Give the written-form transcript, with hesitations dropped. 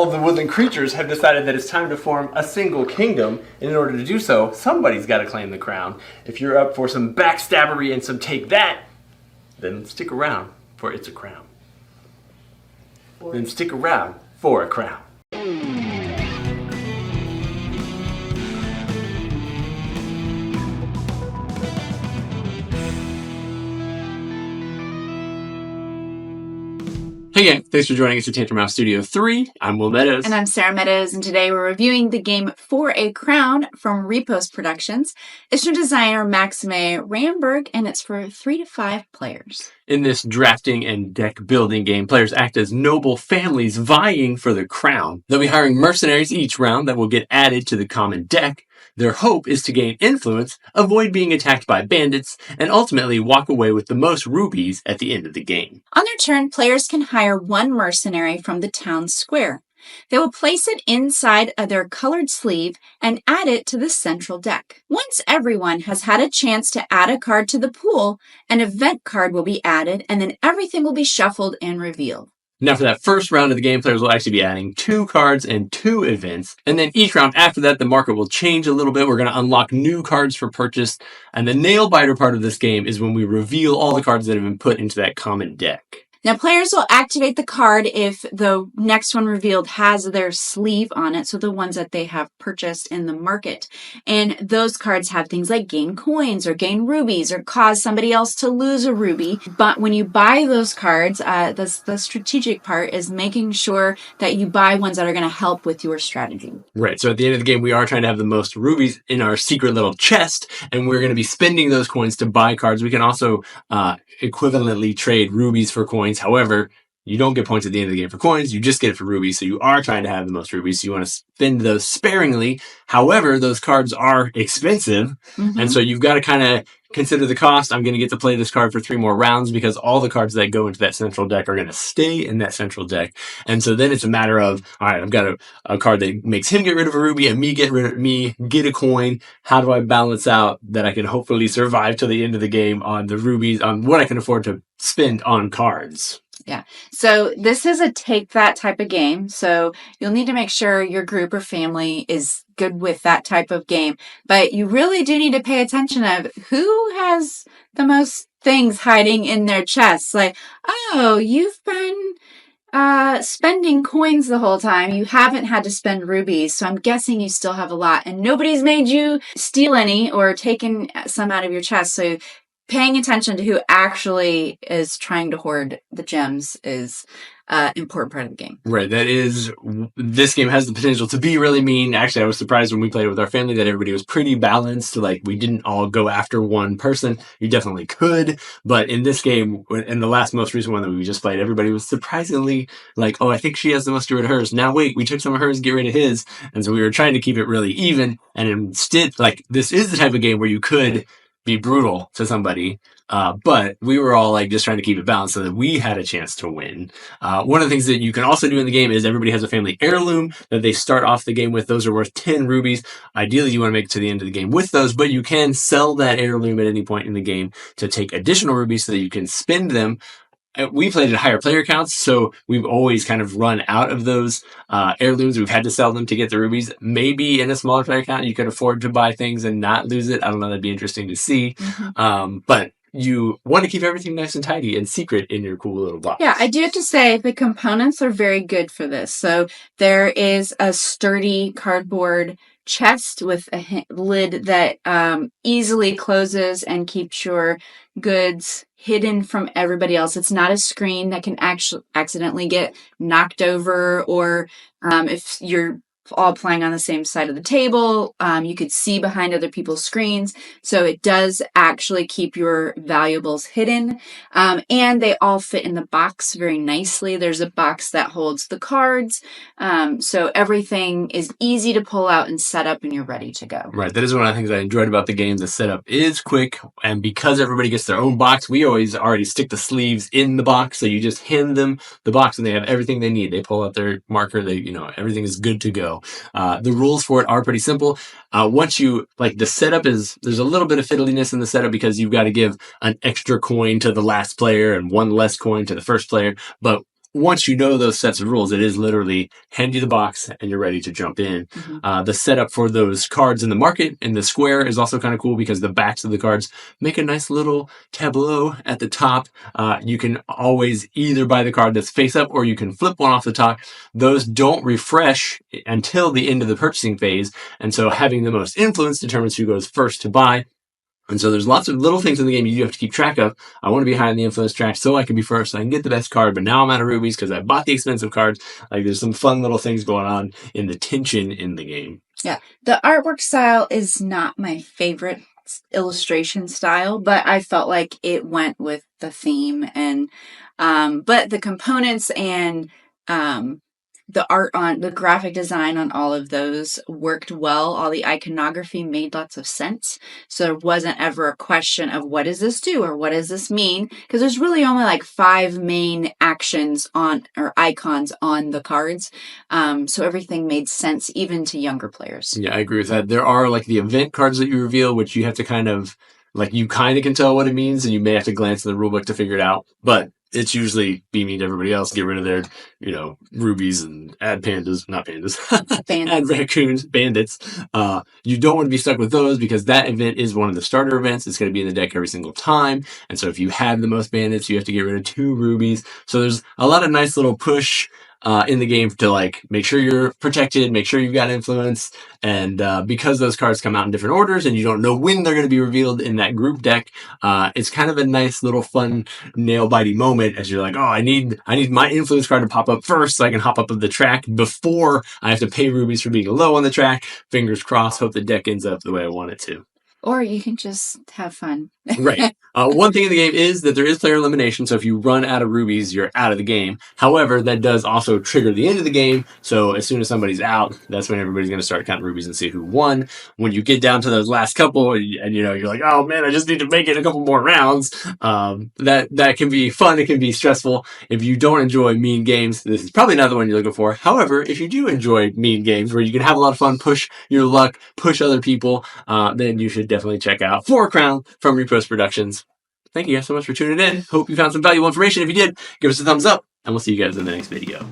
all of the woodland creatures have decided that it's time to form a single kingdom. And in order to do so, somebody's got to claim the crown. If you're up for some backstabbery and some take that, then stick around for It's a Crown. Then stick around for a crown. Hey gang, thanks for joining us at Tantrum Mouse Studio 3. I'm Will Meadows. And I'm Sara Meadows, and today we're reviewing the game For a Crown from Repos Productions. It's from designer Maxime Ramberg, and it's for 3 to 5 players. In this drafting and deck building game, players act as noble families vying for the crown. They'll be hiring mercenaries each round that will get added to the common deck. Their hope is to gain influence, avoid being attacked by bandits, and ultimately walk away with the most rubies at the end of the game. On their turn, players can hire one mercenary from the town square. They will place it inside of their colored sleeve and add it to the central deck. Once everyone has had a chance to add a card to the pool, an event card will be added, and then everything will be shuffled and revealed. Now for that first round of the game, players will actually be adding 2 cards and 2 events. And then each round after that, the market will change a little bit. We're going to unlock new cards for purchase. And the nail biter part of this game is when we reveal all the cards that have been put into that common deck. Now, players will activate the card if the next one revealed has their sleeve on it, so the ones that they have purchased in the market. And those cards have things like gain coins or gain rubies or cause somebody else to lose a ruby. But when you buy those cards, the strategic part is making sure that you buy ones that are going to help with your strategy. Right. So at the end of the game, we are trying to have the most rubies in our secret little chest, and we're going to be spending those coins to buy cards. We can also equivalently trade rubies for coins. However, you don't get points at the end of the game for coins. You just get it for rubies. So you are trying to have the most rubies. So you want to spend those sparingly. However, those cards are expensive. And so you've got to kind of consider the cost. I'm going to get to play this card for 3 more rounds because all the cards that go into that central deck are going to stay in that central deck. And so then it's a matter of, all right, I've got a card that makes him get rid of a ruby and me get a coin. How do I balance out that I can hopefully survive till the end of the game on the rubies, on what I can afford to spend on cards? Yeah. So this is a take that type of game. So you'll need to make sure your group or family is good with that type of game. But you really do need to pay attention of who has the most things hiding in their chests. Like, oh, you've been spending coins the whole time. You haven't had to spend rubies. So I'm guessing you still have a lot. And nobody's made you steal any or taken some out of your chest. So paying attention to who actually is trying to hoard the gems is an important part of the game. Right. This game has the potential to be really mean. Actually, I was surprised when we played it with our family that everybody was pretty balanced. Like, we didn't all go after one person. You definitely could. But in this game, in the most recent one that we just played, everybody was surprisingly like, oh, I think she has the most to get rid of hers. Now, wait, we took some of hers and get rid of his. And so we were trying to keep it really even. And instead, like, this is the type of game where you could be brutal to somebody, but we were all like just trying to keep it balanced so that we had a chance to win. One of the things that you can also do in the game is everybody has a family heirloom that they start off the game with. Those are worth 10 rubies. Ideally, you want to make it to the end of the game with those, but you can sell that heirloom at any point in the game to take additional rubies so that you can spend them. We played at higher player counts, so we've always kind of run out of those heirlooms. We've had to sell them to get the rubies. Maybe in a smaller player count, you could afford to buy things and not lose it. I don't know. That'd be interesting to see. But you want to keep everything nice and tidy and secret in your cool little box. Yeah, I do have to say the components are very good for this. So there is a sturdy cardboard chest with a lid that easily closes and keeps your goods hidden from everybody else. It's not a screen that can actually accidentally get knocked over, or if you're all playing on the same side of the table, you could see behind other people's screens. So it does actually keep your valuables hidden. And they all fit in the box very nicely. There's a box that holds the cards. So everything is easy to pull out and set up and you're ready to go. Right. That is one of the things I enjoyed about the game. The setup is quick. And because everybody gets their own box, we always already stick the sleeves in the box. So you just hand them the box and they have everything they need. They pull out their marker. Everything is good to go. The rules for it are pretty simple. Once you, the setup is, there's a little bit of fiddliness in the setup because you've got to give an extra coin to the last player and one less coin to the first player. But once you know those sets of rules, it is literally hand you the box and you're ready to jump in. The setup for those cards in the market in the square is also kind of cool because the backs of the cards make a nice little tableau at the top. You can always either buy the card that's face up or you can flip one off the top. Those don't refresh until the end of the purchasing phase. And so having the most influence determines who goes first to buy. And so there's lots of little things in the game you do have to keep track of. I want to be high on the influence track so I can be first, so I can get the best card, but now I'm out of rubies because I bought the expensive cards. Like there's some fun little things going on in the tension in the game. Yeah. The artwork style is not my favorite illustration style, but I felt like it went with the theme and but the components and the art on the graphic design on all of those worked well. All the iconography made lots of sense. So there wasn't ever a question of what does this do or what does this mean? Because there's really only like 5 main actions on or icons on the cards. So everything made sense even to younger players. Yeah, I agree with that. There are like the event cards that you reveal, which you have to you kind of can tell what it means, and you may have to glance at the rulebook to figure it out. But it's usually be mean to everybody else, get rid of their, rubies and add pandas, not pandas, add raccoons, bandits. You don't want to be stuck with those because that event is one of the starter events. It's going to be in the deck every single time. And so if you have the most bandits, you have to get rid of 2 rubies. So there's a lot of nice little push in the game to like make sure you're protected, make sure you've got influence, and because those cards come out in different orders and you don't know when they're going to be revealed in that group deck, it's kind of a nice little fun nail bitey moment as you're like, oh, I need my influence card to pop up first so I can hop up the track before I have to pay rubies for being low on the track. Fingers crossed, hope the deck ends up the way I want it to. Or you can just have fun. Right. One thing in the game is that there is player elimination, so if you run out of rubies, you're out of the game. However, that does also trigger the end of the game, so as soon as somebody's out, that's when everybody's going to start counting rubies and see who won. When you get down to those last couple, and you're like, oh man, I just need to make it a couple more rounds, that can be fun, it can be stressful. If you don't enjoy mean games, this is probably not the one you're looking for. However, if you do enjoy mean games where you can have a lot of fun, push your luck, push other people, then you should definitely check out 4 Crown from Repos Productions. Thank you guys so much for tuning in. Hope you found some valuable information. If you did, give us a thumbs up, and we'll see you guys in the next video.